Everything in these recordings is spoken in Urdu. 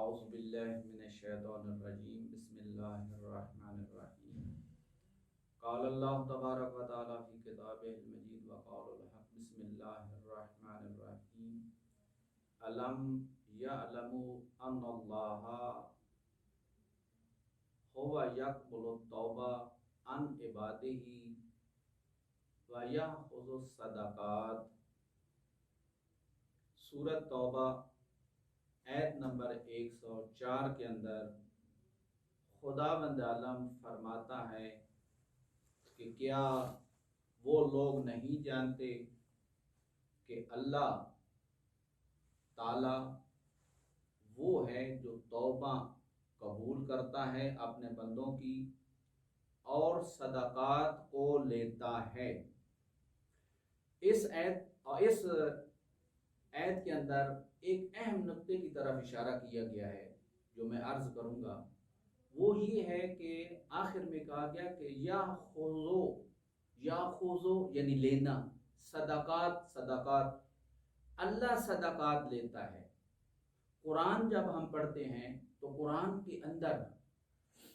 اعوذ باللہ من الشیطان الرجیم بسم اللہ الرحمن الرحیم قال اللہ تبارک و تعالی فی کتابہ المجید وقال الحق بسم اللہ الرحمن الرحیم الم یعلموا ان اللہ هو یقبل التوبہ عن عبادہ ویأخذ الصدقات۔ سورۃ توبہ آیت نمبر 104 کے اندر خداوند عالم فرماتا ہے کہ کیا وہ لوگ نہیں جانتے کہ اللہ تعالی وہ ہے جو توبہ قبول کرتا ہے اپنے بندوں کی اور صدقات کو لیتا ہے۔ اس آیت کے اندر ایک اہم نقطے کی طرف اشارہ کیا گیا ہے جو میں عرض کروں گا، وہ یہ ہے کہ آخر میں کہا گیا کہ یا خوزو یعنی لینا، صدقات اللہ صدقات لیتا ہے۔ قرآن جب ہم پڑھتے ہیں تو قرآن کے اندر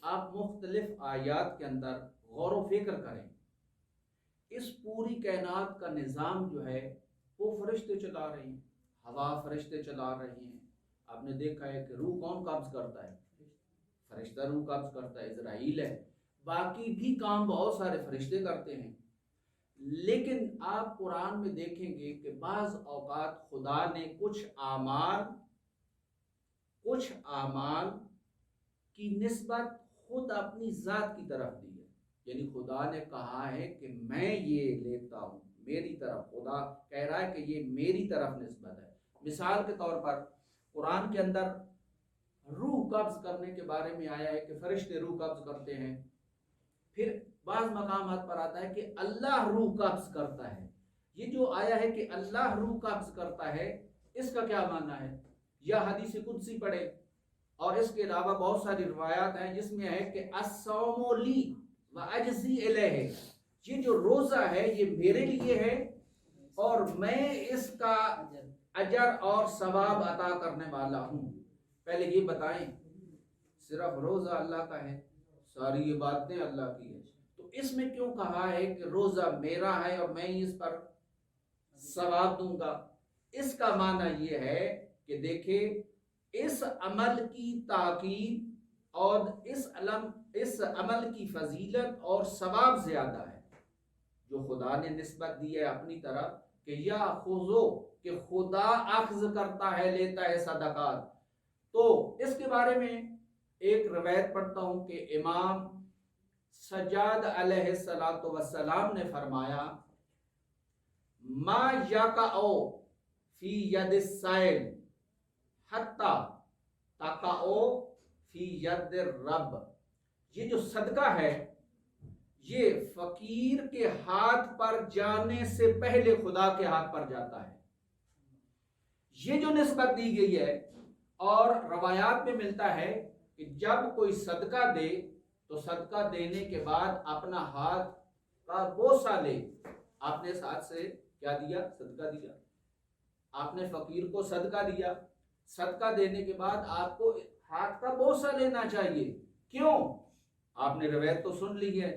آپ مختلف آیات کے اندر غور و فکر کریں، اس پوری کائنات کا نظام جو ہے وہ فرشتے چلا رہے ہیں، ہوا فرشتے چلا رہے ہیں۔ آپ نے دیکھا ہے کہ روح کون قبض کرتا ہے؟ فرشتہ روح قبض کرتا ہے، اسرائیل ہے۔ باقی بھی کام بہت سارے فرشتے کرتے ہیں، لیکن آپ قرآن میں دیکھیں گے کہ بعض اوقات خدا نے کچھ اعمال کی نسبت خود اپنی ذات کی طرف دی ہے، یعنی خدا نے کہا ہے کہ میں یہ لیتا ہوں، میری طرف خدا کہہ رہا ہے کہ یہ میری طرف نسبت ہے۔ مثال کے طور پر قرآن کے اندر روح قبض کرنے کے بارے میں آیا ہے کہ فرشتے روح قبض کرتے ہیں، پھر بعض مقامات پر آتا ہے کہ اللہ روح قبض کرتا ہے۔ یہ جو آیا ہے کہ اللہ روح قبض کرتا ہے، اس کا کیا معنی ہے؟ یا حدیث قدسی پڑھے، اور اس کے علاوہ بہت ساری روایات ہیں جس میں ہے کہ الصوم لی واجزی الیہ، یہ جو روزہ ہے یہ میرے لیے ہے اور میں اس کا اجر اور ثواب عطا کرنے والا ہوں۔ پہلے یہ بتائیں، صرف روزہ اللہ کا ہے، ساری عبادتیں اللہ کی ہے، تو اس میں کیوں کہا ہے کہ روزہ میرا ہے اور میں اس پر ثواب دوں گا؟ اس کا معنی یہ ہے کہ دیکھیں، اس عمل کی تاکید اور اس عمل کی فضیلت اور ثواب زیادہ ہے جو خدا نے نسبت دی ہے اپنی طرف، کہ یا خذو، کہ خدا اخذ کرتا ہے، لیتا ہے صدقات۔ تو اس کے بارے میں ایک روایت پڑھتا ہوں کہ امام سجاد علیہ السلام نے فرمایا، ما یقع فی ید السائل حتی تقع فی ید الرب، یہ جو صدقہ ہے یہ فقیر کے ہاتھ پر جانے سے پہلے خدا کے ہاتھ پر جاتا ہے۔ یہ جو نسبت دی گئی ہے، اور روایات میں ملتا ہے کہ جب کوئی صدقہ دے تو صدقہ دینے کے بعد اپنا ہاتھ کا بوسہ لے۔ آپ نے اس ہاتھ سے کیا دیا؟ صدقہ دیا۔ آپ نے فقیر کو صدقہ دیا، صدقہ دینے کے بعد آپ کو ہاتھ کا بوسہ لینا چاہیے۔ کیوں؟ آپ نے روایت تو سن لی ہے،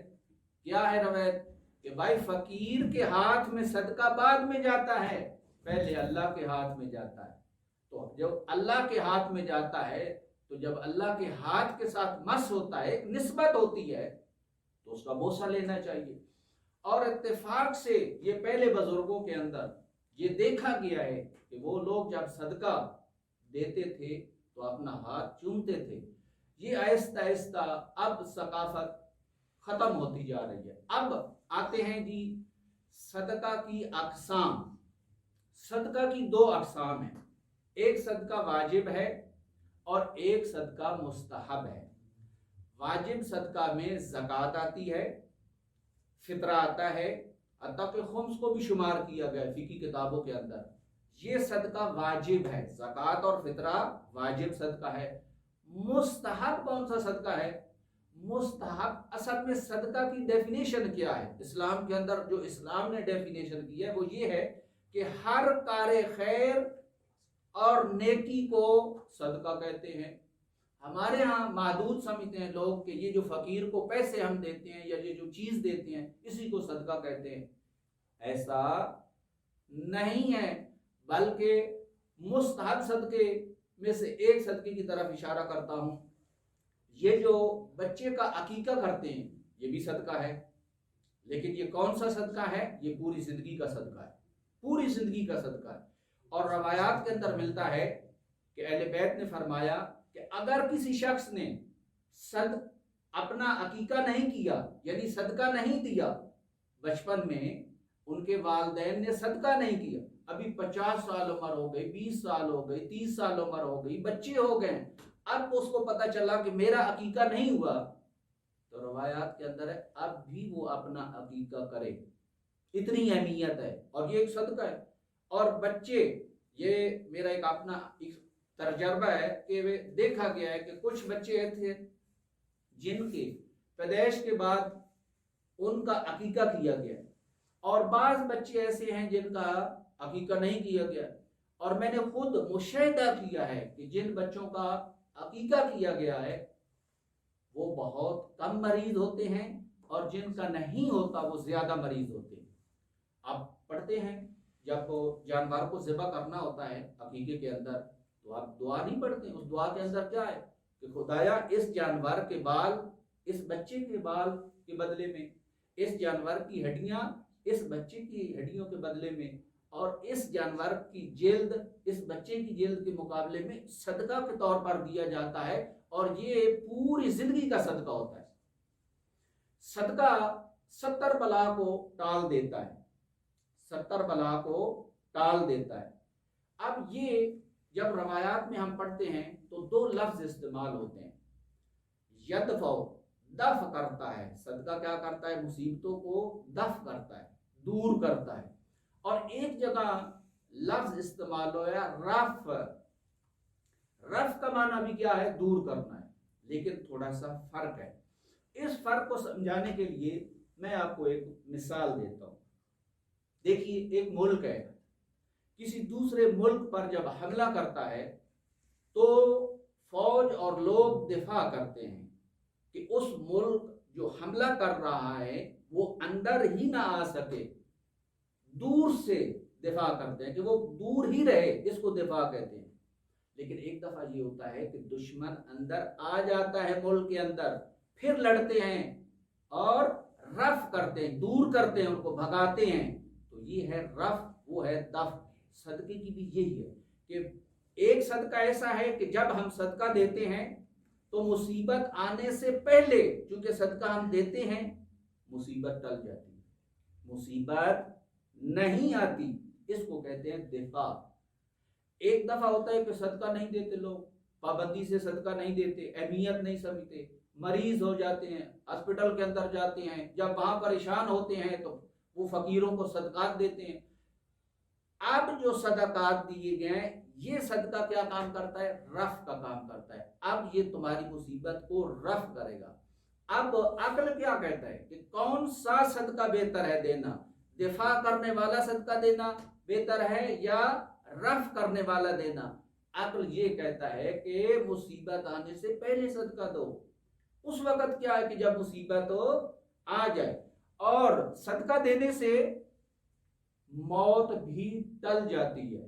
کیا ہے روایت؟ کہ بھائی فقیر کے ہاتھ میں صدقہ بعد میں جاتا ہے، پہلے اللہ کے ہاتھ میں جاتا ہے۔ تو جب اللہ کے ہاتھ میں جاتا ہے تو جب اللہ کے ہاتھ کے ساتھ مس ہوتا ہے، ایک نسبت ہوتی ہے، تو اس کا بوسہ لینا چاہیے۔ اور اتفاق سے یہ پہلے بزرگوں کے اندر یہ دیکھا گیا ہے کہ وہ لوگ جب صدقہ دیتے تھے تو اپنا ہاتھ چومتے تھے۔ یہ آہستہ آہستہ اب ثقافت ختم ہوتی جا رہی ہے۔ اب آتے ہیں جی صدقہ کی اقسام۔ صدقہ کی دو اقسام ہیں، ایک صدقہ واجب ہے اور ایک صدقہ مستحب ہے۔ واجب صدقہ میں زکوٰۃ آتی ہے، فطرہ آتا ہے، حتیٰ کہ خمس کو بھی شمار کیا گیا فقہی کتابوں کے اندر۔ یہ صدقہ واجب ہے، زکوٰۃ اور فطرہ واجب صدقہ ہے۔ مستحب کون سا صدقہ ہے؟ مستحب اصل میں صدقہ کی ڈیفینیشن کیا ہے اسلام کے اندر؟ جو اسلام نے ڈیفینیشن کی ہے وہ یہ ہے کہ ہر کار خیر اور نیکی کو صدقہ کہتے ہیں۔ ہمارے ہاں محدود سمجھتے ہیں لوگ کہ یہ جو فقیر کو پیسے ہم دیتے ہیں یا یہ جو چیز دیتے ہیں اسی کو صدقہ کہتے ہیں۔ ایسا نہیں ہے، بلکہ مستحب صدقے میں سے ایک صدقے کی طرف اشارہ کرتا ہوں۔ یہ جو بچے کا عقیقہ کرتے ہیں یہ بھی صدقہ ہے، لیکن یہ کون سا صدقہ ہے؟ یہ پوری زندگی کا صدقہ ہے، پوری زندگی کا صدقہ ہے۔ اور روایات کے اندر ملتا ہے کہ اہل بیت نے فرمایا کہ اگر کسی شخص نے اپنا عقیقہ نہیں کیا، یعنی صدقہ نہیں دیا، بچپن میں ان کے والدین نے صدقہ نہیں کیا، ابھی 50 سال عمر ہو گئی، 20 سال ہو گئی، 30 سال عمر ہو گئی، بچے ہو گئے، اب اس کو پتہ چلا کہ میرا عقیقہ نہیں ہوا، تو روایات کے اندر ہے اب بھی وہ اپنا عقیقہ کرے، اتنی اہمیت ہے، اور یہ ایک صدقہ ہے۔ اور بچے، یہ میرا ایک اپنا تجربہ ہے کہ دیکھا گیا ہے کہ کچھ بچے ایسے جن کے پیدائش کے بعد ان کا عقیقہ کیا گیا ہے، اور بعض بچے ایسے ہیں جن کا عقیقہ نہیں کیا گیا، اور میں نے خود مشاہدہ کیا ہے کہ جن بچوں کا عقیقہ کیا گیا ہے وہ بہت کم مریض ہوتے ہیں، اور جن کا نہیں ہوتا وہ زیادہ مریض ہوتے ہیں۔ آپ پڑھتے ہیں جب جانور کو ذبح کرنا ہوتا ہے عقیقے کے اندر تو آپ دعا نہیں پڑھتے ہیں، اس دعا کے اندر کیا ہے کہ خدایا اس جانور کے بال اس بچے کے بال کے بدلے میں، اس جانور کی ہڈیاں اس بچے کی ہڈیوں کے بدلے میں، اور اس جانور کی جلد اس بچے کی جلد کے مقابلے میں صدقہ کے طور پر دیا جاتا ہے، اور یہ پوری زندگی کا صدقہ ہوتا ہے۔ صدقہ 70 بلا کو ٹال دیتا ہے، 70 بلا کو ٹال دیتا ہے۔ اب یہ جب روایات میں ہم پڑھتے ہیں تو دو لفظ استعمال ہوتے ہیں، یدفع، دفع کرتا ہے، صدقہ کیا کرتا ہے؟ مصیبتوں کو دفع کرتا ہے، دور کرتا ہے۔ اور ایک جگہ لفظ استعمال ہوا رفع، رفع کا معنی بھی کیا ہے؟ دور کرنا ہے، لیکن تھوڑا سا فرق ہے۔ اس فرق کو سمجھانے کے لیے میں آپ کو ایک مثال دیتا ہوں۔ دیکھیے، ایک ملک ہے، کسی دوسرے ملک پر جب حملہ کرتا ہے تو فوج اور لوگ دفاع کرتے ہیں کہ اس ملک جو حملہ کر رہا ہے وہ اندر ہی نہ آ سکے، دور سے دفاع کرتے ہیں کہ وہ دور ہی رہے، اس کو دفاع کہتے ہیں۔ لیکن ایک دفعہ یہ ہوتا ہے کہ دشمن اندر آ جاتا ہے ملک کے اندر، پھر لڑتے ہیں اور رفع کرتے ہیں، دور کرتے ہیں، ان کو بھگاتے ہیں، تو یہ ہے رفع، وہ ہے دفع۔ صدقے کی بھی یہی ہے کہ ایک صدقہ ایسا ہے کہ جب ہم صدقہ دیتے ہیں تو مصیبت آنے سے پہلے چونکہ صدقہ ہم دیتے ہیں مصیبت ٹل جاتی ہے، مصیبت نہیں آتی، اس کو کہتے ہیں دفاع۔ ایک دفعہ ہوتا ہے کہ صدقہ نہیں دیتے، لوگ پابندی سے صدقہ نہیں دیتے، اہمیت نہیں سمجھتے، مریض ہو جاتے ہیں، ہاسپٹل کے اندر جاتے ہیں، جب وہاں پریشان ہوتے ہیں تو وہ فقیروں کو صدقات دیتے ہیں۔ اب جو صدقات دیے گئے ہیں یہ صدقہ کیا کام کرتا ہے؟ رفع کا کام کرتا ہے، اب یہ تمہاری مصیبت کو رفع کرے گا۔ اب عقل کیا کہتا ہے کہ کون سا صدقہ بہتر ہے دینا؟ دفاع کرنے والا صدقہ دینا بہتر ہے یا رفع کرنے والا دینا؟ عقل یہ کہتا ہے کہ مصیبت آنے سے پہلے صدقہ دو۔ اس وقت کیا ہے کہ جب مصیبت آ جائے، اور صدقہ دینے سے موت بھی ٹل جاتی ہے۔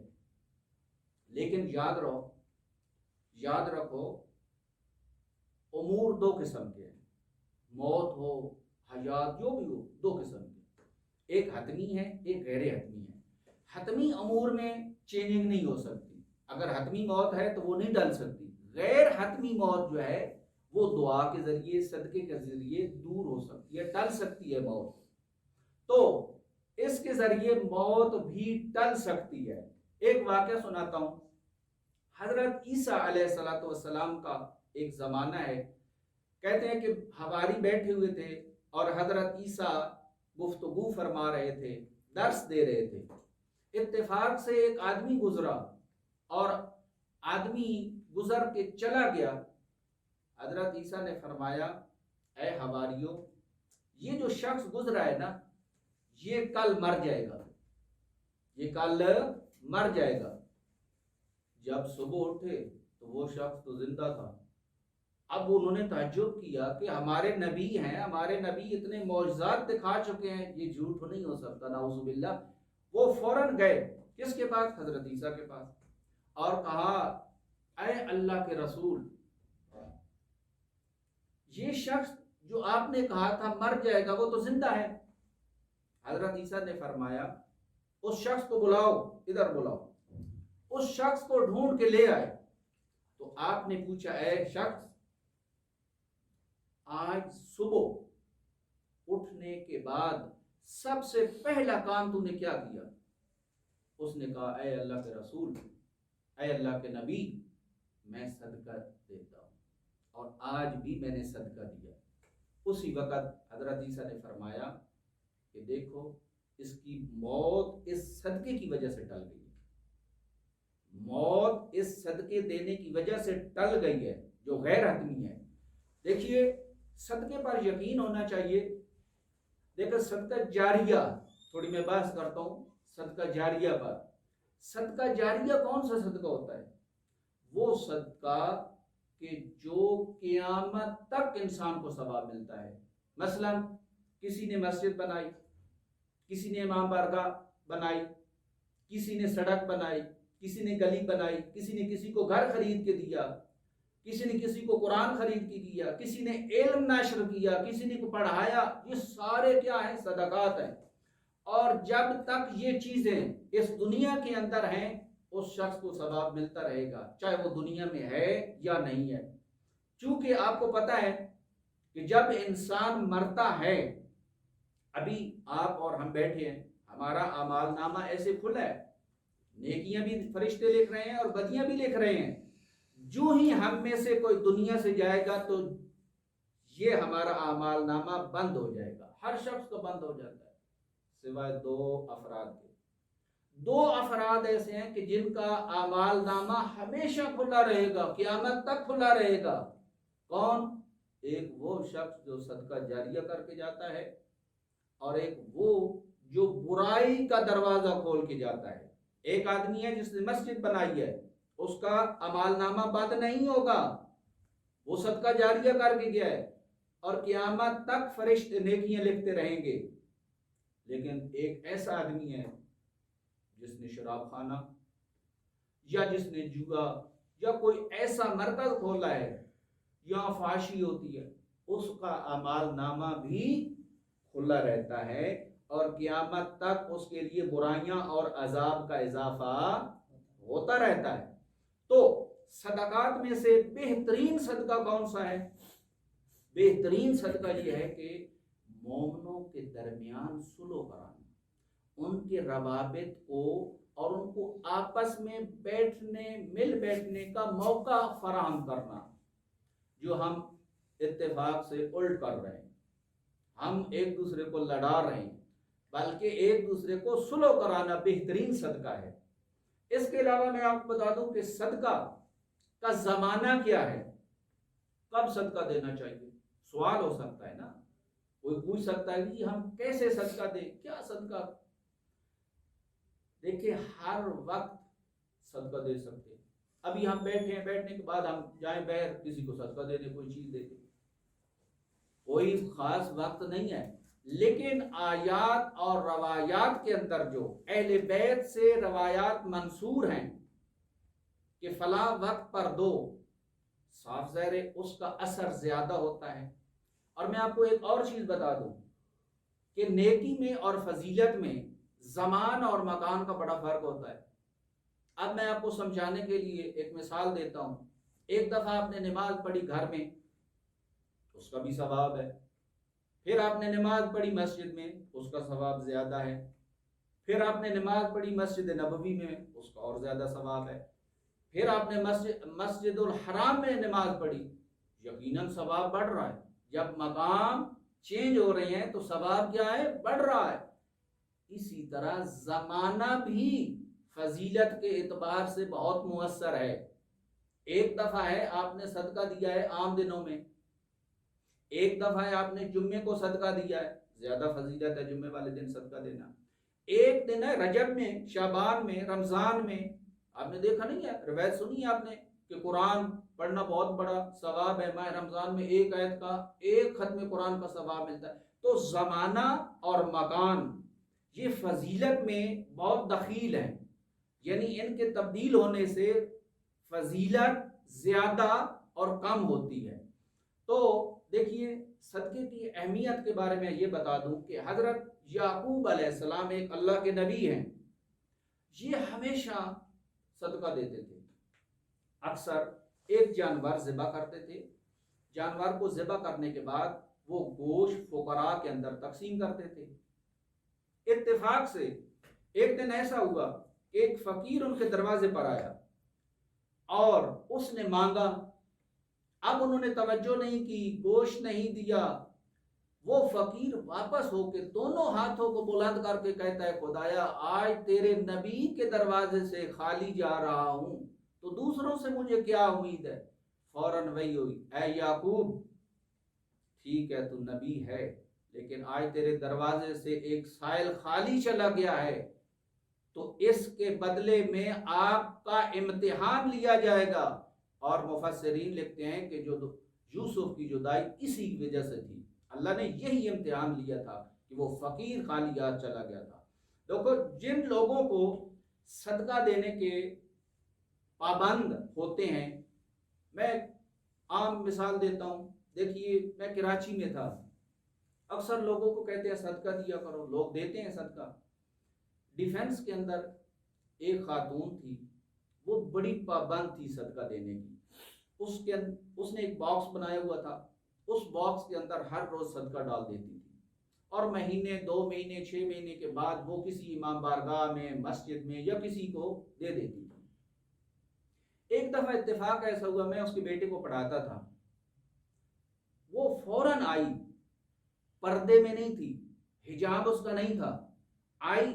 لیکن یاد رکھو امور دو قسم کے ہیں، موت ہو، حیات، جو بھی ہو، دو قسم کے، ایک حتمی ہے، ایک غیر حتمی ہے۔ حتمی امور میں چینجنگ نہیں ہو سکتی، اگر حتمی موت ہے تو وہ نہیں ٹل سکتی۔ غیر حتمی موت جو ہے وہ دعا کے ذریعے، صدقے کے ذریعے دور ہو سکتی ہے، ٹل سکتی ہے موت۔ تو اس کے ذریعے موت بھی ٹل سکتی ہے۔ ایک واقعہ سناتا ہوں۔ حضرت عیسیٰ علیہ السلام کا ایک زمانہ ہے، کہتے ہیں کہ حواری بیٹھے ہوئے تھے اور حضرت عیسیٰ گفتگو فرما رہے تھے، درس دے رہے تھے۔ اتفاق سے ایک آدمی گزرا، اور آدمی گزر کے چلا گیا۔ حضرت عیسیٰ نے فرمایا، اے حواریوں، یہ جو شخص گزرا ہے نا، یہ کل مر جائے گا، یہ کل مر جائے گا۔ جب صبح اٹھے تو وہ شخص تو زندہ تھا. اب انہوں نے تعجب کیا کہ ہمارے نبی ہیں، ہمارے نبی اتنے معجزات دکھا چکے ہیں، یہ جھوٹ نہیں ہو سکتا، نعوذ باللہ. وہ فوراً گئے کس کے پاس؟ حضرت عیسیٰ کے پاس، اور کہا اے اللہ کے رسول، یہ شخص جو آپ نے کہا تھا مر جائے گا وہ تو زندہ ہے. حضرت عیسیٰ نے فرمایا اس شخص کو بلاؤ، ادھر بلاؤ. اس شخص کو ڈھونڈ کے لے آئے. تو آپ نے پوچھا اے شخص، آج صبح اٹھنے کے بعد سب سے پہلا کام تو نے کیا کیا؟ اس نے کہا اے اللہ کے رسول، اے اللہ کے نبی، میں صدقہ دیتا ہوں، اور آج بھی میں نے صدقہ دیا. اسی وقت حضرت عیسیٰ نے فرمایا کہ دیکھو اس کی موت اس صدقے کی وجہ سے ٹل گئی ہے، موت اس صدقے دینے کی وجہ سے ٹل گئی ہے جو غیر حتمی ہے. دیکھیے صدقے پر یقین ہونا چاہیے. دیکھو صدقہ جاریہ، تھوڑی میں بحث کرتا ہوں صدقہ جاریہ پر. صدقہ جاریہ کون سا صدقہ ہوتا ہے؟ وہ صدقہ کہ جو قیامت تک انسان کو ثواب ملتا ہے. مثلا کسی نے مسجد بنائی، کسی نے امام بارگاہ بنائی، کسی نے سڑک بنائی، کسی نے گلی بنائی، کسی نے کسی کو گھر خرید کے دیا، کسی نے کسی کو قرآن خرید کے دیا، کسی نے علم نشر کیا، کسی نے کو پڑھایا. یہ سارے کیا ہیں؟ صدقات ہیں. اور جب تک یہ چیزیں اس دنیا کے اندر ہیں اس شخص کو ثواب ملتا رہے گا، چاہے وہ دنیا میں ہے یا نہیں ہے. چونکہ آپ کو پتہ ہے کہ جب انسان مرتا ہے، ابھی آپ اور ہم بیٹھے ہیں، ہمارا اعمال نامہ ایسے کھلا ہے، نیکیاں بھی فرشتے لکھ رہے ہیں اور بدیاں بھی لکھ رہے ہیں. جو ہی ہم میں سے کوئی دنیا سے جائے گا تو یہ ہمارا اعمال نامہ بند ہو جائے گا. ہر شخص کو بند ہو جاتا ہے سوائے دو افراد کے. دو افراد ایسے ہیں کہ جن کا اعمال نامہ ہمیشہ کھلا رہے گا، قیامت تک کھلا رہے گا. کون؟ ایک وہ شخص جو صدقہ جاریہ کر کے جاتا ہے، اور ایک وہ جو برائی کا دروازہ کھول کے جاتا ہے. ایک آدمی ہے جس نے مسجد بنائی ہے، اس کا اعمال نامہ بند نہیں ہوگا، وہ صدقہ جاریہ کر کے گیا ہے اور قیامت تک فرشتے نیکیاں لکھتے رہیں گے. لیکن ایک ایسا آدمی ہے جس نے شراب خانہ یا جس نے جوا یا کوئی ایسا مرکز کھولا ہے یا فحاشی ہوتی ہے، اس کا اعمال نامہ بھی کھلا رہتا ہے اور قیامت تک اس کے لیے برائیاں اور عذاب کا اضافہ ہوتا رہتا ہے. تو صدقات میں سے بہترین صدقہ کون سا ہے؟ بہترین صدقہ یہ ہے کہ مومنوں کے درمیان صلح کرانا، ان کے روابط کو اور ان کو آپس میں مل بیٹھنے کا موقع فراہم کرنا. جو ہم اتفاق سے الٹ کر رہے ہیں، ہم ایک دوسرے کو لڑا رہے ہیں، بلکہ ایک دوسرے کو صلح کرانا بہترین صدقہ ہے. اس کے علاوہ میں آپ کو بتا دوں کہ صدقہ کا زمانہ کیا ہے، کب صدقہ دینا چاہیے. سوال ہو سکتا ہے نا، کوئی پوچھ سکتا ہے کہ ہم کیسے صدقہ دیں، کیا صدقہ. دیکھیں ہر وقت صدقہ دے سکتے ہیں. ابھی ہم بیٹھے ہیں، بیٹھنے کے بعد ہم جائیں باہر کسی کو صدقہ دے دیں، کوئی چیز دے دیں، کوئی خاص وقت نہیں ہے. لیکن آیات اور روایات کے اندر جو اہل بیت سے روایات منصور ہیں کہ فلاں وقت پر دو، صاف ظاہر ہے اس کا اثر زیادہ ہوتا ہے. اور میں آپ کو ایک اور چیز بتا دوں کہ نیکی میں اور فضیلت میں زمان اور مکان کا بڑا فرق ہوتا ہے. اب میں آپ کو سمجھانے کے لیے ایک مثال دیتا ہوں. ایک دفعہ آپ نے نماز پڑھی گھر میں، اس کا بھی ثواب ہے. پھر آپ نے نماز پڑھی مسجد میں، اس کا ثواب زیادہ ہے. پھر آپ نے نماز پڑھی مسجد نبوی میں، اس کا اور زیادہ ثواب ہے. پھر آپ نے مسجد الحرام میں نماز پڑھی، یقیناً ثواب بڑھ رہا ہے. جب مقام چینج ہو رہے ہیں تو ثواب کیا ہے؟ بڑھ رہا ہے. اسی طرح زمانہ بھی فضیلت کے اعتبار سے بہت مؤثر ہے. ایک دفعہ ہے آپ نے صدقہ دیا ہے عام دنوں میں، ایک دفعہ ہے آپ نے جمعے کو صدقہ دیا ہے، زیادہ فضیلت ہے جمعے والے دن صدقہ دینا. ایک دن ہے رجب میں، شعبان میں، رمضان میں، آپ نے دیکھا نہیں ہے، روایت سنی ہے آپ نے کہ قرآن پڑھنا بہت بڑا ثواب ہے، ماہ رمضان میں ایک آیت کا، ایک ختم قرآن کا ثواب ملتا ہے۔ تو زمانہ اور مکان یہ فضیلت میں بہت دخیل ہیں، یعنی ان کے تبدیل ہونے سے فضیلت زیادہ اور کم ہوتی ہے۔ تو دیکھیے صدقے کی اہمیت کے بارے میں یہ بتا دوں کہ حضرت یعقوب علیہ السلام ایک اللہ کے نبی ہیں، یہ ہمیشہ صدقہ دیتے تھے۔ اکثر ایک جانور ذبح کرتے تھے، جانور کو ذبح کرنے کے بعد وہ گوشت فقراء کے اندر تقسیم کرتے تھے۔ اتفاق سے ایک دن ایسا ہوا کہ ایک فقیر ان کے دروازے پر آیا اور اس نے مانگا۔ اب انہوں نے توجہ نہیں کی، گوشت نہیں دیا۔ وہ فقیر واپس ہو کے دونوں ہاتھوں کو بلند کر کے کہتا ہے، خدایا آج تیرے نبی کے دروازے سے خالی جا رہا ہوں تو دوسروں سے مجھے کیا امید ہے؟ فوراً وہی ہوئی، اے یعقوب ٹھیک ہے تو نبی ہے، لیکن آج تیرے دروازے سے ایک سائل خالی چلا گیا ہے تو اس کے بدلے میں آپ کا امتحان لیا جائے گا۔ اور مفسرین لکھتے ہیں کہ جو یوسف کی جدائی اسی وجہ سے تھی، اللہ نے یہی امتحان لیا تھا کہ وہ فقیر خالی ہاتھ چلا گیا تھا۔ دیکھو جن لوگوں کو صدقہ دینے کے پابند ہوتے ہیں، میں عام مثال دیتا ہوں، دیکھیے میں کراچی میں تھا، اکثر لوگوں کو کہتے ہیں صدقہ دیا کرو، لوگ دیتے ہیں صدقہ۔ ڈیفنس کے اندر ایک خاتون تھی، وہ بڑی پابند تھی صدقہ دینے کی۔ اس نے ایک باکس بنایا ہوا تھا، اس باکس کے اندر ہر روز صدقہ ڈال دیتی تھی، اور مہینے 2 مہینے 6 مہینے کے بعد وہ کسی امام بارگاہ میں، مسجد میں یا کسی کو دے دیتی تھی۔ ایک دفعہ اتفاق ایسا ہوا، میں اس کے بیٹے کو پڑھاتا تھا، وہ فوراً آئی، پردے میں نہیں تھی، حجاب اس کا نہیں تھا، آئی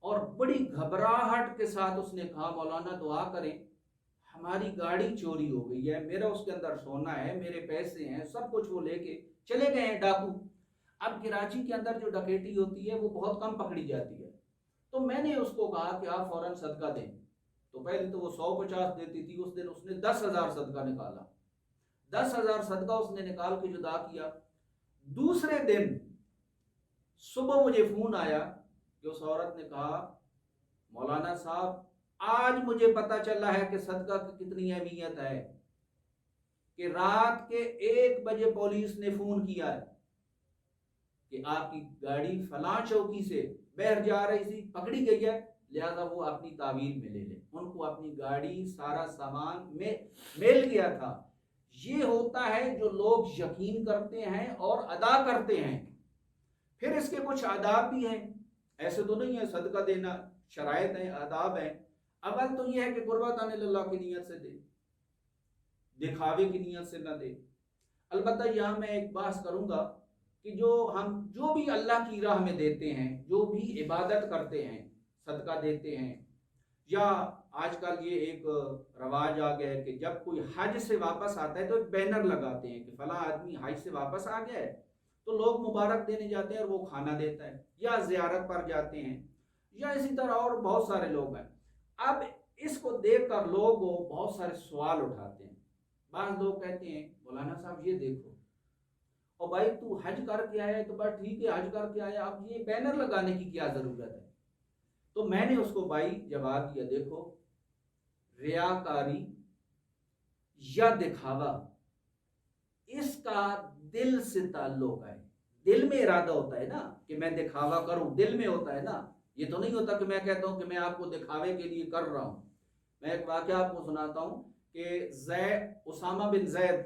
اور بڑی گھبراہٹ کے ساتھ اس نے کہا مولانا دعا کریں، ہماری گاڑی چوری ہو گئی ہے، میرا اس کے اندر سونا ہے، میرے پیسے ہیں، سب کچھ وہ لے کے چلے گئے ہیں ڈاکو۔ اب کراچی کے اندر جو ڈکیٹی ہوتی ہے وہ بہت کم پکڑی جاتی ہے، تو میں نے اس کو کہا کہ آپ فوراً صدقہ دیں۔ تو پہلے تو وہ 150 دیتی تھی، اس دن اس نے 10,000 صدقہ نکالا، 10,000 صدقہ اس نے نکال کے جدا کیا۔ دوسرے دن صبح مجھے فون آیا کہ اس عورت نے کہا مولانا صاحب آج مجھے پتا چلا ہے کہ صدقہ کی کتنی اہمیت ہے، کہ رات کے 1 بجے پولیس نے فون کیا ہے کہ آپ کی گاڑی فلاں چوکی سے باہر جا رہی تھی، پکڑی گئی ہے، لہذا وہ اپنی تعویل میں لے لیں۔ ان کو اپنی گاڑی سارا سامان میں مل گیا تھا۔ یہ ہوتا ہے جو لوگ یقین کرتے ہیں اور ادا کرتے ہیں۔ پھر اس کے کچھ آداب بھی ہیں، ایسے تو نہیں ہے صدقہ دینا، شرائط ہیں، آداب ہیں۔ اول تو یہ ہے کہ قربتاً اللہ کی نیت سے دے، دکھاوے کی نیت سے نہ دے۔ البتہ یہاں میں ایک بحث کروں گا کہ جو بھی اللہ کی راہ میں دیتے ہیں، جو بھی عبادت کرتے ہیں، صدقہ دیتے ہیں، یا آج کل یہ ایک رواج آ گیا ہے کہ جب کوئی حج سے واپس آتا ہے تو ایک بینر لگاتے ہیں کہ فلاں آدمی حج سے واپس آ گیا ہے، تو لوگ مبارک دینے جاتے ہیں اور وہ کھانا دیتا ہے، یا زیارت پر جاتے ہیں، یا اسی طرح اور بہت سارے لوگ ہیں۔ اب اس کو دیکھ کر لوگ بہت سارے سوال اٹھاتے ہیں۔ بعض لوگ کہتے ہیں مولانا صاحب یہ دیکھو، اور بھائی تو حج کر کے آیا ہے تو بس ٹھیک ہے، حج کر کے آیا، اب یہ بینر لگانے کی کیا ضرورت ہے؟ تو میں نے اس کو بھائی جواب دیا، دیکھو ریاکاری یا دکھاوا اس کا دل سے تعلق ہے، دل میں ارادہ ہوتا ہے نا کہ میں دکھاوا کروں، دل میں ہوتا ہے نا، یہ تو نہیں ہوتا کہ میں کہتا ہوں کہ میں آپ کو دکھاوے کے لیے کر رہا ہوں۔ میں ایک واقعہ آپ کو سناتا ہوں کہ اسامہ بن زید،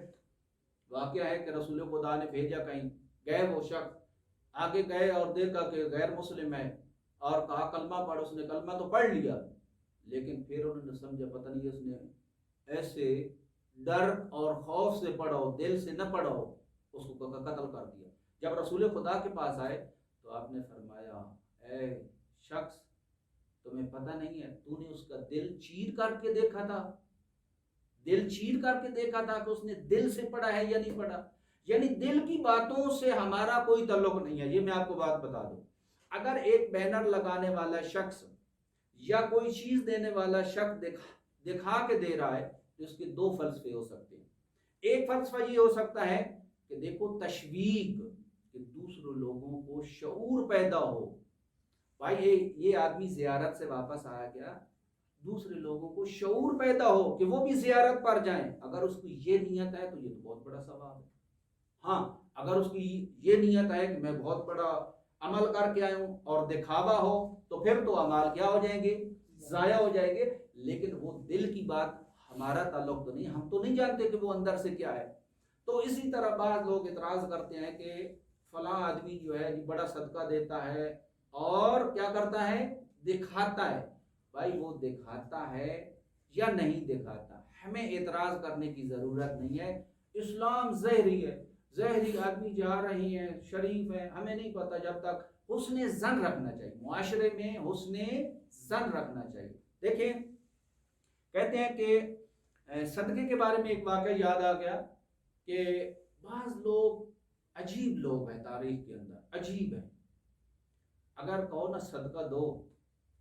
واقعہ ہے کہ رسول خدا نے بھیجا، کہیں گئے، وہ شخص آگے گئے اور دیکھا کہ غیر مسلم ہے اور کہا کلمہ پڑھ، اس نے کلمہ تو پڑھ لیا، لیکن پھر انہوں نے سمجھا پتہ نہیں اس نے ایسے ڈر اور خوف سے پڑھا ہو، دل سے نہ پڑھا ہو، اس کو قتل کر دیا۔ جب رسول خدا کے پاس آئے تو آپ نے فرمایا اے شخص تمہیں پتہ نہیں ہے، تو نے اس کا دل چیر کر کے دیکھا تھا، دل چیر کر کے دیکھا تھا کہ اس نے دل سے پڑھا ہے یا نہیں پڑھا؟ یعنی دل کی باتوں سے ہمارا کوئی تعلق نہیں ہے۔ یہ میں آپ کو بات بتا دوں، اگر ایک بینر لگانے والا شخص یا کوئی چیز دینے والا شخص دکھا کے دے رہا ہے تو اس کے دو فلسفے ہو سکتے ہیں. ایک فلسفہ یہ ہو سکتا ہے کہ دیکھو تشویق، کہ دوسرے لوگوں کو شعور پیدا ہو. بھائی یہ آدمی زیارت سے واپس آیا گیا، دوسرے لوگوں کو شعور پیدا ہو کہ وہ بھی زیارت پر جائیں. اگر اس کی یہ نیت ہے تو یہ تو بہت بڑا ثواب ہے. ہاں اگر اس کی یہ نیت ہے کہ میں بہت بڑا عمل کر کے آیا ہوں اور دکھاوا ہو تو پھر تو اعمال کیا ہو جائیں گے؟ ضائع ہو جائیں گے. لیکن وہ دل کی بات ہمارا تعلق تو نہیں، ہم تو نہیں جانتے کہ وہ اندر سے کیا ہے. تو اسی طرح بعض لوگ اعتراض کرتے ہیں کہ فلاں آدمی جو ہے بڑا صدقہ دیتا ہے اور کیا کرتا ہے؟ دکھاتا ہے. بھائی وہ دکھاتا ہے یا نہیں دکھاتا، ہمیں اعتراض کرنے کی ضرورت نہیں ہے. اسلام ظاہری ہے، ظاہری آدمی جا رہے ہیں شریف ہیں، ہمیں نہیں پتا. جب تک حسن ظن رکھنا چاہیے، معاشرے میں حسن ظن رکھنا چاہیے. دیکھیں کہتے ہیں کہ صدقے کے بارے میں ایک واقعہ یاد آ گیا کہ بعض لوگ عجیب لوگ ہیں تاریخ کے اندر، عجیب ہیں. اگر کہو نا صدقہ دو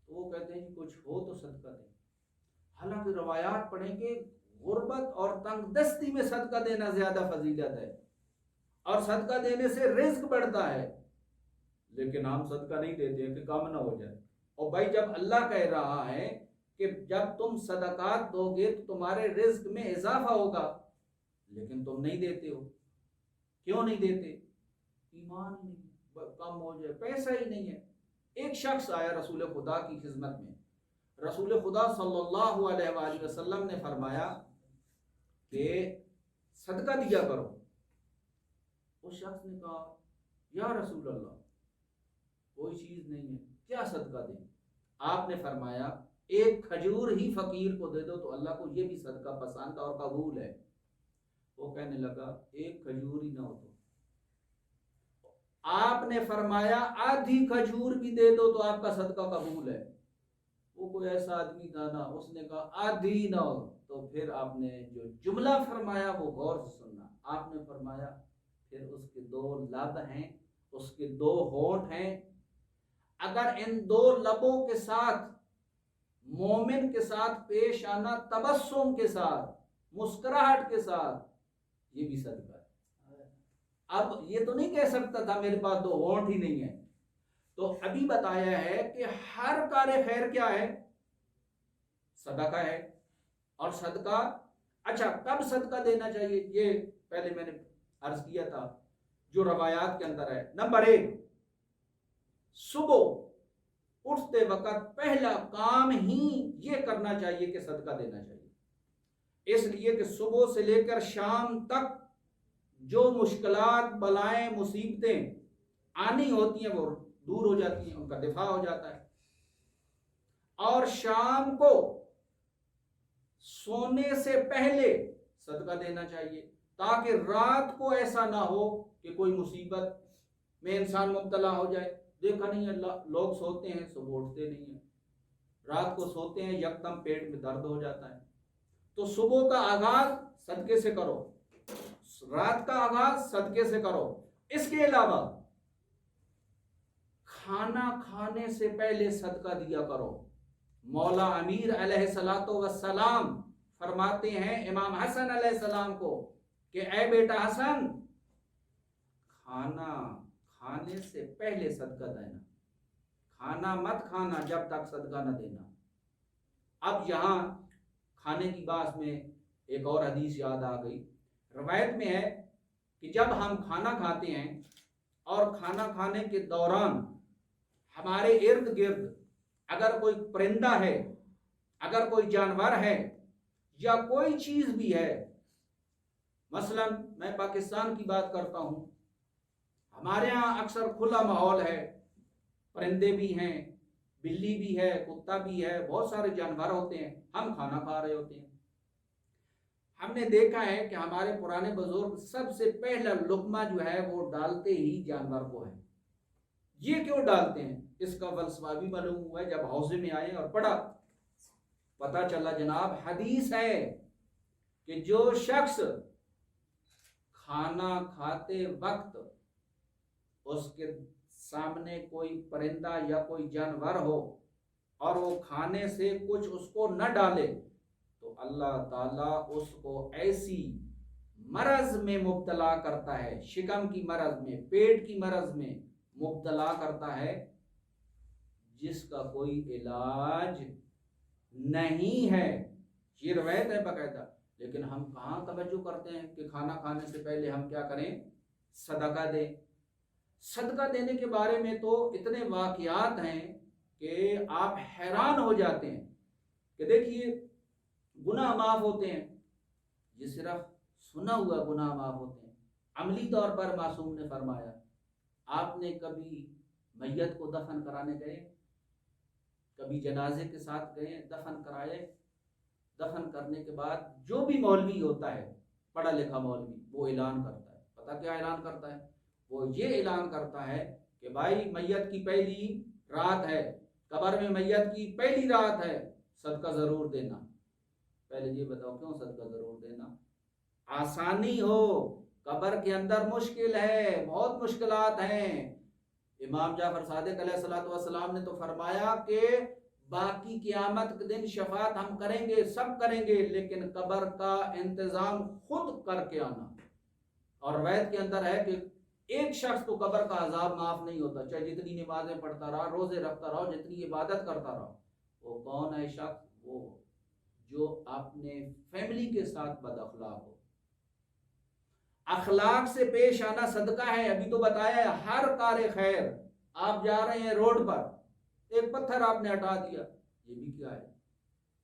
تو وہ کہتے ہیں کچھ ہو تو صدقہ دیں. حالانکہ روایات پڑھیں کہ غربت اور تنگ دستی میں صدقہ دینا زیادہ فضیلت ہے اور صدقہ دینے سے رزق بڑھتا ہے. لیکن ہم صدقہ نہیں دیتے ہیں کہ کام نہ ہو جائے. اور بھائی جب اللہ کہہ رہا ہے کہ جب تم صدقات دو گے تو تمہارے رزق میں اضافہ ہوگا، لیکن تم نہیں دیتے ہو. کیوں نہیں دیتے؟ ایمان ہی نہیں، کم ہو جائے، پیسہ ہی نہیں ہے. ایک شخص آیا رسول خدا کی خدمت میں. رسول خدا صلی اللہ علیہ وآلہ وسلم نے فرمایا کہ صدقہ دیا کرو. اس شخص نے کہا یا رسول اللہ کوئی چیز نہیں ہے، کیا صدقہ دیں؟ آپ نے فرمایا ایک کھجور ہی فقیر کو دے دو تو اللہ کو یہ بھی صدقہ پسند اور قبول ہے. وہ کہنے لگا ایک کھجور ہی نہ ہو تو. آپ نے فرمایا آدھی کھجور بھی دے دو تو آپ کا صدقہ قبول ہے. وہ کوئی ایسا آدمی تھا نا، اس نے کہا آدھی نہ ہو. تو پھر آپ نے جو جملہ فرمایا وہ غور سے سننا. آپ نے فرمایا پھر اس کے دو لب ہیں، اس کے دو ہونٹ ہیں، اگر ان دو لبوں کے ساتھ مومن کے ساتھ پیش آنا تبسم کے ساتھ، مسکراہٹ کے ساتھ، یہ بھی صدقہ ہے. اب یہ تو نہیں کہہ سکتا تھا میرے پاس دو ہونٹ ہی نہیں ہے. تو ابھی بتایا ہے کہ ہر کار خیر کیا ہے؟ صدقہ ہے. اور صدقہ اچھا کب صدقہ دینا چاہیے یہ پہلے میں نے عرض کیا تھا جو روایات کے اندر ہے. نمبر 1، صبح اٹھتے وقت پہلا کام ہی یہ کرنا چاہیے کہ صدقہ دینا چاہیے. اس لیے کہ صبح سے لے کر شام تک جو مشکلات، بلائیں، مصیبتیں آنی ہوتی ہیں وہ دور ہو جاتی ہیں، ان کا دفاع ہو جاتا ہے. اور شام کو سونے سے پہلے صدقہ دینا چاہیے تاکہ رات کو ایسا نہ ہو کہ کوئی مصیبت میں انسان مبتلا ہو جائے. دیکھا نہیں اللہ لوگ سوتے ہیں صبح اٹھتے نہیں ہیں، رات کو سوتے ہیں یکدم پیٹ میں درد ہو جاتا ہے. تو صبح کا آغاز صدقے سے کرو، رات کا آغاز صدقے سے کرو. اس کے علاوہ کھانا کھانے سے پہلے صدقہ دیا کرو. مولا امیر علیہ السلام فرماتے ہیں امام حسن علیہ السلام کو کہ اے بیٹا حسن، کھانا کھانے سے پہلے صدقہ دینا، کھانا مت کھانا جب تک صدقہ نہ دینا. اب یہاں کھانے کی بات میں ایک اور حدیث یاد آ گئی. روایت میں ہے کہ جب ہم کھانا کھاتے ہیں اور کھانا کھانے کے دوران ہمارے ارد گرد اگر کوئی پرندہ ہے، اگر کوئی جانور ہے یا کوئی چیز بھی ہے، مثلا میں پاکستان کی بات کرتا ہوں، ہمارے ہاں اکثر کھلا ماحول ہے، پرندے بھی ہیں، بلی بھی ہے، کتا بھی ہے، بہت سارے جانور ہوتے ہیں. ہم کھانا کھا رہے ہوتے ہیں، ہم نے دیکھا ہے کہ ہمارے پرانے بزرگ سب سے پہلا لقمہ جو ہے وہ ڈالتے ہی جانور کو ہے. یہ کیوں ڈالتے ہیں؟ اس کا فلسفہ بھی معلوم ہوا ہے جب حوضے میں آئے اور پڑھا، پتہ چلا جناب حدیث ہے کہ جو شخص کھانا کھاتے وقت اس کے سامنے کوئی پرندہ یا کوئی جانور ہو اور وہ کھانے سے کچھ اس کو نہ ڈالے تو اللہ تعالیٰ اس کو ایسی مرض میں مبتلا کرتا ہے، شکم کی مرض میں، پیٹ کی مرض میں مبتلا کرتا ہے جس کا کوئی علاج نہیں ہے۔ یہ روایت ہے باقاعدہ۔ لیکن ہم کہاں توجہ کرتے ہیں کہ کھانا کھانے سے پہلے ہم کیا کریں؟ صدقہ دیں۔ صدقہ دینے کے بارے میں تو اتنے واقعات ہیں کہ آپ حیران ہو جاتے ہیں کہ دیکھیے گناہ معاف ہوتے ہیں، یہ صرف سنا ہوا گناہ معاف ہوتے ہیں۔ عملی طور پر معصوم نے فرمایا، آپ نے کبھی میت کو دفن کرانے گئے؟ کبھی جنازے کے ساتھ گئے، دفن کرائے؟ دفن کرنے کے بعد جو بھی مولوی ہوتا ہے، پڑھا لکھا مولوی، وہ اعلان کرتا ہے۔ پتہ کیا اعلان کرتا ہے؟ وہ یہ اعلان کرتا ہے کہ بھائی میت کی پہلی رات ہے، قبر میں میت کی پہلی رات ہے، صدقہ ضرور دینا۔ پہلے یہ بتاؤ کیوں صدقہ ضرور دینا؟ آسانی ہو، قبر کے اندر مشکل ہے، بہت مشکلات ہیں۔ امام جعفر صادق علیہ الصلوۃ والسلام نے تو فرمایا کہ باقی قیامت کے دن شفاعت ہم کریں گے، سب کریں گے، لیکن قبر کا انتظام خود کر کے آنا۔ اور روایت کے اندر ہے کہ ایک شخص کو قبر کا عذاب معاف نہیں ہوتا، چاہے جتنی نمازیں پڑھتا رہا، روزے رکھتا رہا، جتنی عبادت کرتا رہا۔ وہ کون ہے شخص؟ وہ جو اپنے فیملی کے ساتھ بد اخلاق ہو۔ اخلاق سے پیش آنا صدقہ ہے۔ ابھی تو بتایا ہے ہر کار خیر، آپ جا رہے ہیں روڈ پر، ایک پتھر آپ نے ہٹا دیا، یہ بھی کیا ہے؟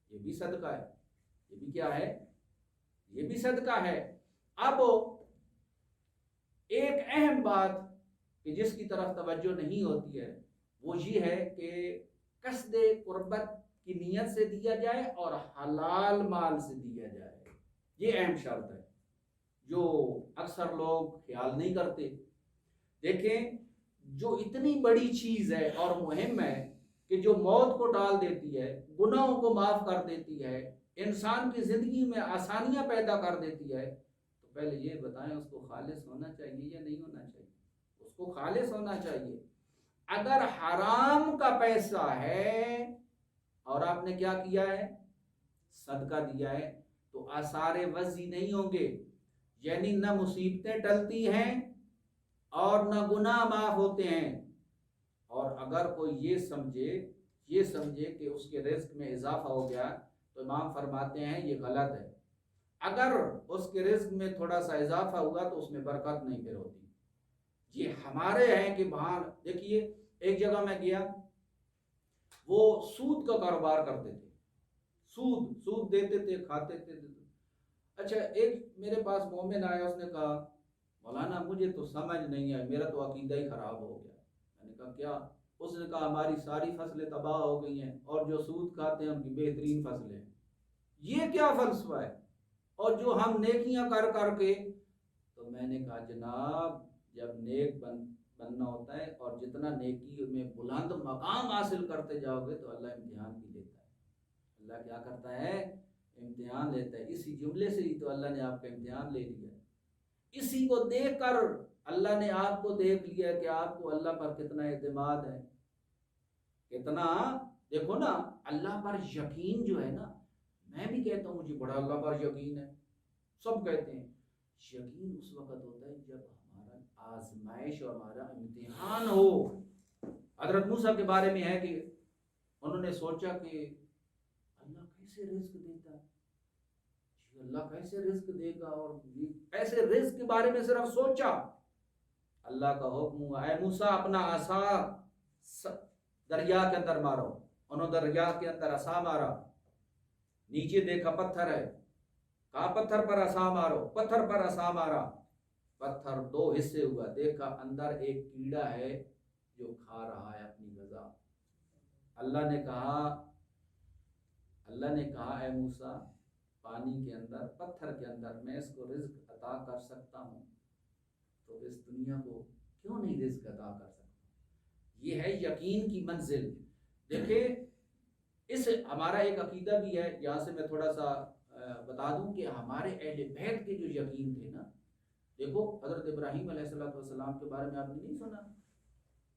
یہ بھی صدقہ ہے۔ یہ بھی کیا ہے؟ یہ بھی صدقہ ہے۔ اب ایک اہم بات کہ جس کی طرف توجہ نہیں ہوتی ہے وہ یہ ہے کہ قصد قربت کی نیت سے دیا جائے اور حلال مال سے دیا جائے۔ یہ اہم شرط ہے جو اکثر لوگ خیال نہیں کرتے۔ دیکھیں، جو اتنی بڑی چیز ہے اور مہم ہے کہ جو موت کو ٹال دیتی ہے، گناہوں کو معاف کر دیتی ہے، انسان کی زندگی میں آسانیاں پیدا کر دیتی ہے، تو پہلے یہ بتائیں اس کو خالص ہونا چاہیے یا نہیں ہونا چاہیے؟ اس کو خالص ہونا چاہیے۔ اگر حرام کا پیسہ ہے اور آپ نے کیا کیا ہے؟ صدقہ دیا ہے، تو آثار وضعی نہیں ہوں گے، یعنی نہ مصیبتیں ٹلتی ہیں اور نہ گناہ معاف ہوتے ہیں۔ اور اگر کوئی یہ سمجھے کہ اس کے رزق میں اضافہ ہو گیا تو امام فرماتے ہیں یہ غلط ہے۔ اگر اس کے رزق میں تھوڑا سا اضافہ ہوا تو اس میں برکت نہیں پھر ہوتی۔ یہ ہمارے ہیں کہ وہاں دیکھیے ایک جگہ میں گیا، وہ سود کا کاروبار کرتے تھے، سود دیتے تھے، کھاتے تھے۔ اچھا، ایک میرے پاس مومن آیا، اس نے کہا مولانا مجھے تو سمجھ نہیں ہے، میرا تو عقیدہ ہی خراب ہو گیا۔ میں نے کہا کیا؟ اس نے کہا ہماری ساری فصلیں تباہ ہو گئی ہیں اور جو سود کھاتے ہیں ان کی بہترین فصلیں ہیں۔ یہ کیا فلسفہ ہے؟ اور جو ہم نیکیاں کر کر کے، تو میں نے کہا جناب جب نیک بننا ہوتا ہے اور جتنا نیکی میں بلند مقام حاصل کرتے جاؤ گے تو اللہ امتحان بھی لیتا ہے۔ اللہ کیا کرتا ہے؟ امتحان لیتا ہے۔ اسی جملے سے ہی تو اللہ نے آپ کا امتحان لے لیا۔ اسی کو دیکھ کر اللہ نے آپ کو دیکھ لیا کہ آپ کو اللہ پر کتنا اعتماد ہے، کتنا، دیکھو نا اللہ پر یقین جو ہے نا، میں بھی کہتا ہوں مجھے بڑا اللہ پر یقین ہے، سب کہتے ہیں۔ یقین اس وقت ہوتا ہے جب ہمارا آزمائش اور ہمارا امتحان ہو۔ حضرت موسیٰ کے بارے میں ہے کہ انہوں نے سوچا کہ اللہ کیسے رزق دیتا ہے، اللہ کیسے رزق دے گا، اور ایسے رزق کے بارے میں صرف سوچا۔ اللہ کا حکم ہوا اے موسیٰ اپنا عصا دریا کے اندر مارو۔ انہوں دریا کے اندر عصا مارا، نیچے دیکھا پتھر ہے، کہا پتھر پر عصا مارو، پتھر پر عصا مارا، پتھر دو حصے ہوا، دیکھا اندر ایک کیڑا ہے جو کھا رہا ہے اپنی غذا۔ اللہ نے کہا اے موسیٰ پانی کے اندر، پتھر کے اندر میں اس کو رزق عطا کر سکتا ہوں تو اس دنیا کو کیوں نہیں رزق عطا کر سکتا؟ یہ ہے یقین کی منزل۔ دیکھیں اس ہمارا ایک عقیدہ بھی ہے، یہاں سے میں تھوڑا سا بتا دوں کہ ہمارے اہل بیت کے جو یقین تھے نا، دیکھو حضرت ابراہیم علیہ السلام کے بارے میں آپ نے نہیں سنا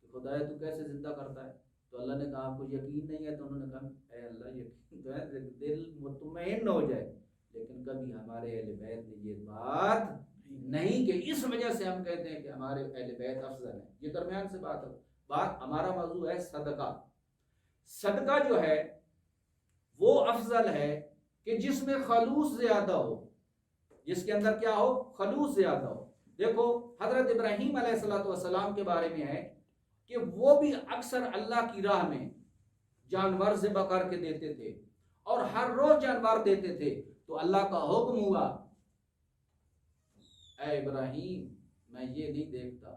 کہ خدایا تو کیسے زندہ کرتا ہے؟ تو اللہ نے کہا آپ کو یقین نہیں ہے؟ تو انہوں نے کہا اے اللہ یقین تو ہے، دل مطمئن ہو جائے، لیکن کبھی ہمارے اہل بیت نے یہ بات نہیں کہ اس وجہ سے ہم کہتے ہیں کہ ہمارے اہل بیت افضل ہیں۔ یہ درمیان سے بات ہے، بات ہمارا موضوع ہے صدقہ۔ صدقہ جو ہے وہ افضل ہے کہ جس میں خلوص زیادہ ہو، جس کے اندر کیا ہو؟ خلوص زیادہ ہو۔ دیکھو حضرت ابراہیم علیہ السلام کے بارے میں ہے کہ وہ بھی اکثر اللہ کی راہ میں جانور ذبح کر کے دیتے تھے، اور ہر روز جانور دیتے تھے۔ تو اللہ کا حکم ہوا اے ابراہیم میں یہ نہیں دیکھتا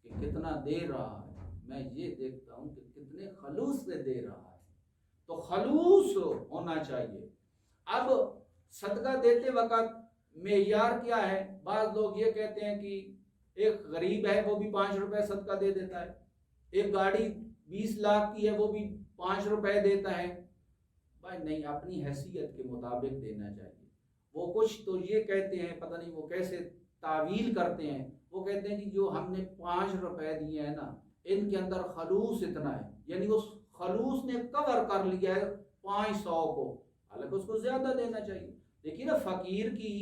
کہ کتنا دے رہا ہے، میں یہ دیکھتا ہوں کہ کتنے خلوص سے دے رہا ہے۔ تو خلوص ہونا چاہیے۔ اب صدقہ دیتے وقت معیار کیا ہے؟ بعض لوگ یہ کہتے ہیں کہ ایک غریب ہے وہ بھی 5 روپے صدقہ دے دیتا ہے، ایک گاڑی 20 لاکھ کی ہے وہ بھی 5 روپے دیتا ہے۔ بھائی نہیں، اپنی حیثیت کے مطابق دینا چاہیے۔ وہ کچھ تو یہ کہتے ہیں، پتہ نہیں وہ کیسے تعویل کرتے ہیں، وہ کہتے ہیں کہ جو ہم نے 5 روپے دیے ہیں نا، ان کے اندر خلوص اتنا ہے، یعنی اس خلوص نے کور کر لیا ہے 500 کو، حالانکہ اس کو زیادہ دینا چاہیے۔ دیکھیے نا فقیر کی،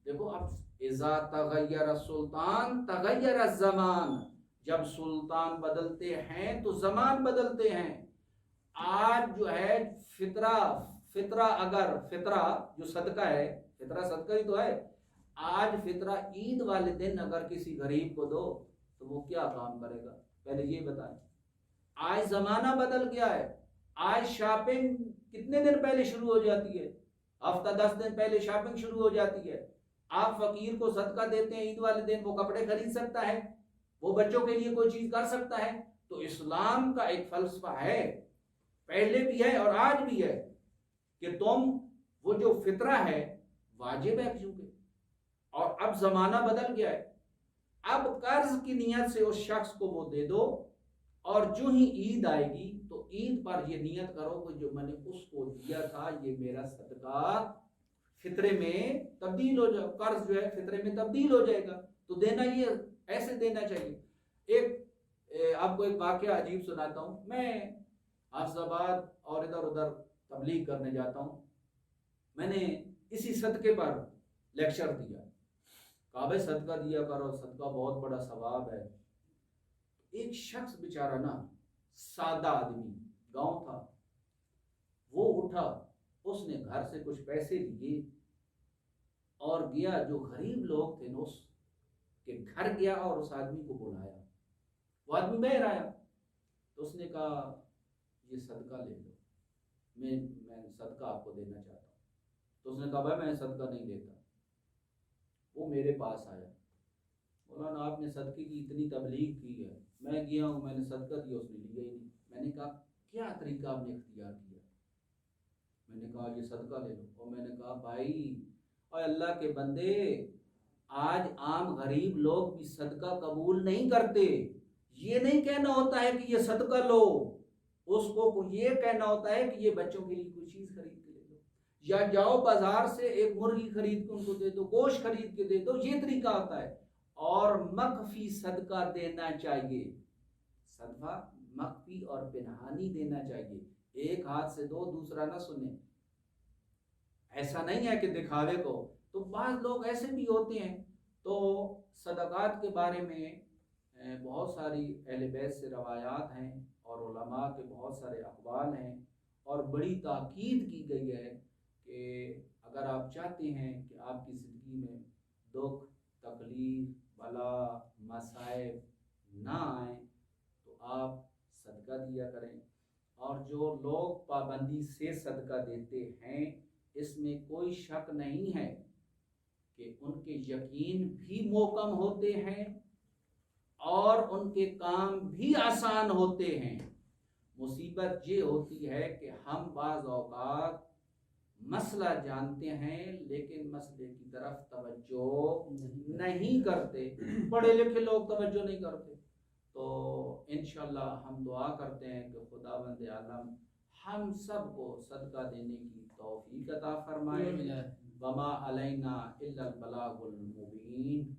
دیکھو اب اذا تغیر السلطان تغیر الزمان، جب سلطان بدلتے ہیں تو زمان بدلتے ہیں۔ آج جو ہے فطرہ اگر فطرہ جو صدقہ ہے، فطرہ صدقہ ہی تو ہے، آج فطرہ عید والے دن اگر کسی غریب کو دو تو وہ کیا کام کرے گا؟ پہلے یہ بتائیں۔ آج زمانہ بدل گیا ہے، آج شاپنگ کتنے دن پہلے شروع ہو جاتی ہے؟ ہفتہ 10 دن پہلے شاپنگ شروع ہو جاتی ہے۔ آپ فقیر کو صدقہ دیتے ہیں عید والے دن، وہ کپڑے خرید سکتا ہے، وہ بچوں کے لیے کوئی چیز کر سکتا ہے۔ تو اسلام کا ایک فلسفہ ہے، پہلے بھی ہے اور آج بھی ہے، کہ تم وہ جو فطرہ ہے واجب ہے کیونکہ، اور اب زمانہ بدل گیا ہے، اب قرض کی نیت سے اس شخص کو وہ دے دو، اور جو ہی عید آئے گی تو عید پر یہ نیت کرو کہ جو میں نے اس کو دیا تھا یہ میرا صدقہ فطرے میں تبدیل ہو جائے، قرض جو ہے فطرے میں تبدیل ہو جائے گا۔ تو دینا یہ ایسے دینا چاہیے۔ آپ کو ایک واقعہ عجیب سناتا ہوں۔ میں حافظ آباد اور ادھر ادھر تبلیغ کرنے جاتا ہوں، میں نے اسی صدقے پر لیکچر دیا، کہا بھائی صدقہ دیا کرو، صدقہ بہت بڑا ثواب ہے۔ ایک شخص بیچارہ نا، سادہ آدمی، گاؤں تھا، وہ اٹھا، اس نے گھر سے کچھ پیسے لیے اور گیا، جو غریب لوگ تھے نا اس کے گھر گیا اور اس آدمی کو بلایا۔ وہ آدمی باہر آیا تو اس نے کہا یہ صدقہ لے لو، میں صدقہ آپ کو دینا چاہتا ہوں۔ تو اس نے کہا بھائی میں صدقہ نہیں دیتا۔ وہ میرے پاس آیا، مولانا آپ نے صدقے کی اتنی تبلیغ کی ہے، میں گیا ہوں، میں نے صدقہ دیا، اس نے لیا ہی نہیں۔ میں نے کہا کیا طریقہ آپ نے اختیار کیا؟ میں نے کہا یہ صدقہ لے لو۔ اور میں نے کہا بھائی اور اللہ کے بندے، آج عام غریب لوگ بھی صدقہ قبول نہیں کرتے۔ یہ نہیں کہنا ہوتا ہے کہ یہ صدقہ لو، اس کو یہ کہنا ہوتا ہے کہ یہ بچوں کے لیے کوئی چیز خرید کے دے دو، یا جاؤ بازار سے ایک مرغی خرید کے ان کو دے دو، گوشت خرید کے دے دو، یہ طریقہ ہوتا ہے۔ اور مخفی صدقہ دینا چاہیے، صدقہ مخفی اور پنہانی دینا چاہیے، ایک ہاتھ سے دو دوسرا نہ سنے، ایسا نہیں ہے کہ دکھاوے کو۔ تو بعض لوگ ایسے بھی ہوتے ہیں۔ تو صدقات کے بارے میں بہت ساری اہل بیت سے روایات ہیں اور علماء کے بہت سارے اقوال ہیں، اور بڑی تاکید کی گئی ہے کہ اگر آپ چاہتے ہیں کہ آپ کی زندگی میں دکھ، تکلیف، بلا، مصائب نہ آئیں تو آپ صدقہ دیا کریں۔ اور جو لوگ پابندی سے صدقہ دیتے ہیں، اس میں کوئی شک نہیں ہے کہ ان کے یقین بھی محکم ہوتے ہیں اور ان کے کام بھی آسان ہوتے ہیں۔ مصیبت یہ ہوتی ہے کہ ہم بعض اوقات مسئلہ جانتے ہیں لیکن مسئلے کی طرف توجہ نہیں کرتے، پڑھے لکھے لوگ توجہ نہیں کرتے۔ تو انشاءاللہ ہم دعا کرتے ہیں کہ خداوند عالم ہم سب کو صدقہ دینے کی توفیق عطا فرمائے۔ وما علینا الا البلاغ المبین۔